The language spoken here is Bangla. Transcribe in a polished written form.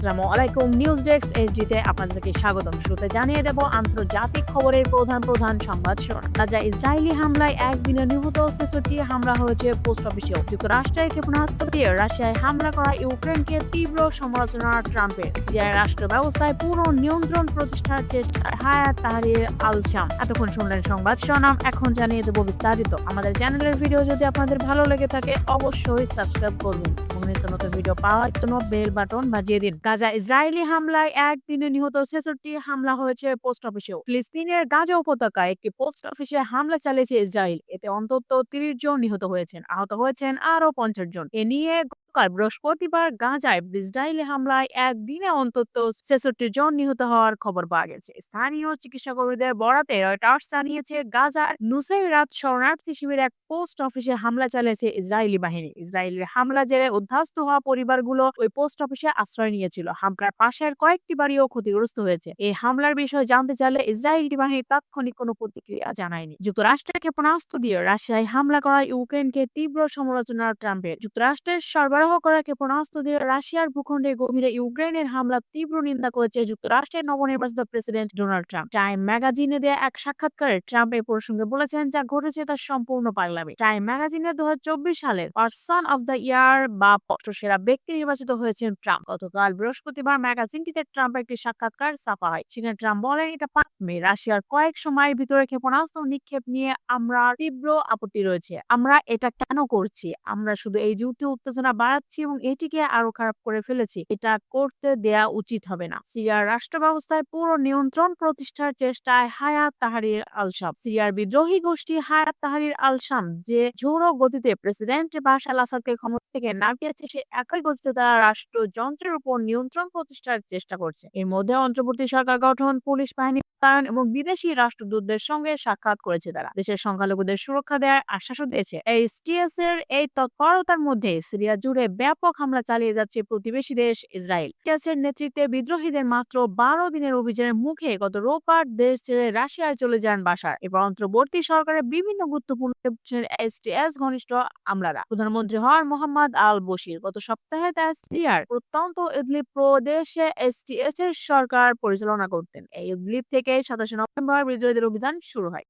আসসালামু আলাইকুম। নিউজ ডেস্ক এইচডিতে আপনাদেরকে স্বাগতম। শুরুতে জানিয়ে দেব আন্তর্জাতিক খবরের প্রধান সংবাদ শিরোনাম। গাজা ইসরায়েলি হামলায় একদিনে নিহত ৬৬ হামলা হয়েছে পোস্ট অফিসেও। যুক্তরাষ্ট্রের ক্ষেপণাস্ত্র দিয়ে রাশিয়ায় হামলা করা ইউক্রেনকে তীব্র সমালোচনা ট্রাম্পের। সিরিয়ার রাষ্ট্র ব্যবস্থায় পুরো নিয়ন্ত্রণ প্রতিষ্ঠার চেষ্টায় হায়াত তাহরির আল শাম। এতক্ষণ শুনলেন সংবাদ শিরোনাম, এখন জানিয়ে দেব বিস্তারিত। আমাদের চ্যানেলের ভিডিও যদি আপনাদের ভালো লেগে থাকে অবশ্যই সাবস্ক্রাইব করবেন এবং নিত্য নতুন ভিডিও পাওয়ার জন্য বেল বাটন বাজিয়ে দিন। গাজা ইসরায়েলি হামলায় একদিনে নিহত ৬৬ হামলা হয়েছে পোস্ট অফিসেও। ফিলিস্তিনের গাজা উপত্যকায় একটি পোস্ট অফিসে হামলা চালিয়েছে ইসরায়েল। এতে অন্তত ৩০ জন নিহত হয়েছেন, আহত হয়েছেন আরও ৫০ জন। এ নিয়ে গতকাল বৃহস্পতিবার গাজায় ইসরায়েলি হামলায় একদিনে অন্তত ৬৬ জন নিহত হওয়ার খবর পাওয়া গেছে। স্থানীয় চিকিৎসাকর্মীদের বরাতে রয়টার্স জানিয়েছে গাজার নুসাইরাত শরণার্থী শিবিরে এক পোস্ট অফিসে হামলা চালিয়েছে ইসরায়েলি বাহিনী। ইসরায়েলের হামলা জেরে উদ্বাস্তু হওয়া পরিবারগুলো ওই পোস্ট অফিসে আশ্রয় নিয়েছিল। হামলার পাশের কয়েকটি বাড়িও ক্ষতিগ্রস্ত হয়েছে। এই হামলার বিষয়ে জানতে চাইলে ইসরায়েলি বাহিনী তাৎক্ষণিক কোনো প্রতিক্রিয়া জানায়নি। যুক্তরাষ্ট্রের ক্ষেপণাস্ত্র দিয়ে রাশিয়ায় হামলা করা ইউক্রেনকে তীব্র সমালোচনা ট্রাম্পের। যুক্তরাষ্ট্রের সরবরাহ করা ক্ষেপণাস্ত্র দিয়ে রাশিয়ার ভূখণ্ডে গভীরে ইউক্রেনের হামলা তীব্র নিন্দা করেছে যুক্তরাষ্ট্রের নবনির্বাচিত প্রেসিডেন্ট ডোনাল্ড ট্রাম্প। টাইম ম্যাগাজিনে দেয়া এক সাক্ষাৎকারে ট্রাম্প এই প্রসঙ্গে বলেছেন, যা ঘটেছে তা সম্পূর্ণ পাগলামি। টাইম ম্যাগাজিনে ২০২৪ সালের পারসন অব দ্য ইয়ার বা বর্ষসেরা ব্যক্তি নির্বাচিত হয়েছেন ট্রাম্প। গতকাল বৃহস্পতিবার ম্যাগাজিনটিতে ট্রাম্পের একটি সাক্ষাৎকার ছাপা হয়। সেখানে ট্রাম্প বলেন, এটা পাগলামি। রাশিয়ার কয়েক সময়ের ভিতরে ক্ষেপণাস্ত্র নিক্ষেপ নিয়ে আমরা তীব্র আপত্তি রয়েছে। আমরা এটা কেন করছি? আমরা শুধু এই যুদ্ধে উত্তেজনা বাড়াচ্ছি এবং এটিকে আরো খারাপ করে ফেলেছি। এটা করতে দেয়া উচিত হবে না। সিরিয়ার রাষ্ট্র ব্যবস্থায় পুরো নিয়ন্ত্রণ প্রতিষ্ঠার চেষ্টায় হায়াত তাহরির আল শাম। সিরিয়ার বিদ্রোহী গোষ্ঠী হায়াত তাহরির আল শাম যে ঝোড়ো গতিতে প্রেসিডেন্ট বাশার আল আসাদকে ক্ষমতা থেকে নামিয়েছে, সে একই গতিতে তারা রাষ্ট্রযন্ত্রের উপর নিয়ন্ত্রণ প্রতিষ্ঠার চেষ্টা করছে। এর মধ্যে অন্তর্বর্তী সরকার গঠন, পুলিশ বাহিনী মোতায়েন এবং বিদেশি রাষ্ট্রদূতদের সঙ্গে সাক্ষাৎ করেছে। তারা দেশের সংখ্যালঘুদের সুরক্ষা দেওয়ার আশ্বাসও দিয়েছে। এইচটিএস এর এই তৎপরতার মধ্যে সিরিয়া জুড়ে ব্যাপক হামলা চালিয়ে যাচ্ছে প্রতিবেশী দেশ ইসরায়েল। এইচটিএস এর নেতৃত্বে বিদ্রোহীদের মাত্র ১২ দিনের অভিযানের মুখে গত রোববার দেশ ছেড়ে রাশিয়ায় চলে যান বাশার। এবার অন্তর্বর্তী সরকারের বিভিন্ন গুরুত্বপূর্ণ এইচটিএস ঘনিষ্ঠ আমলারা। প্রধানমন্ত্রী হন মোহাম্মদ আল বশির। গত সপ্তাহে তারা সিরিয়ার প্রত্যন্ত ইদলিব প্রদেশে এইচটিএস এর সরকার পরিচালনা করতেন। এই ইদলিব থেকে ২৭ নভেম্বর বিদ্রোহীদের অভিযান শুরু হয়।